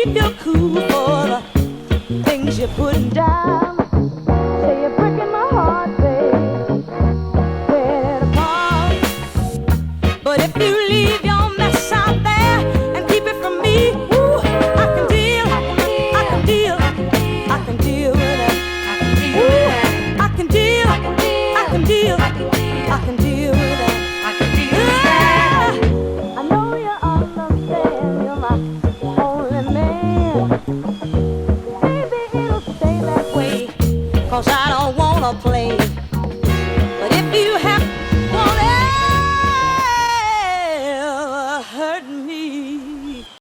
keep you cool for the things you're putting down. Say you're breaking my heart, babe, tearing it apart. But if you leave your mess out there and keep it from me, ooh, I can deal, I can deal, I can deal with it. Ooh, I can deal, I can deal, I can deal with it. I know you understand, you're my only man. Maybe it'll stay that way, 'cause I don't wanna play. But if you have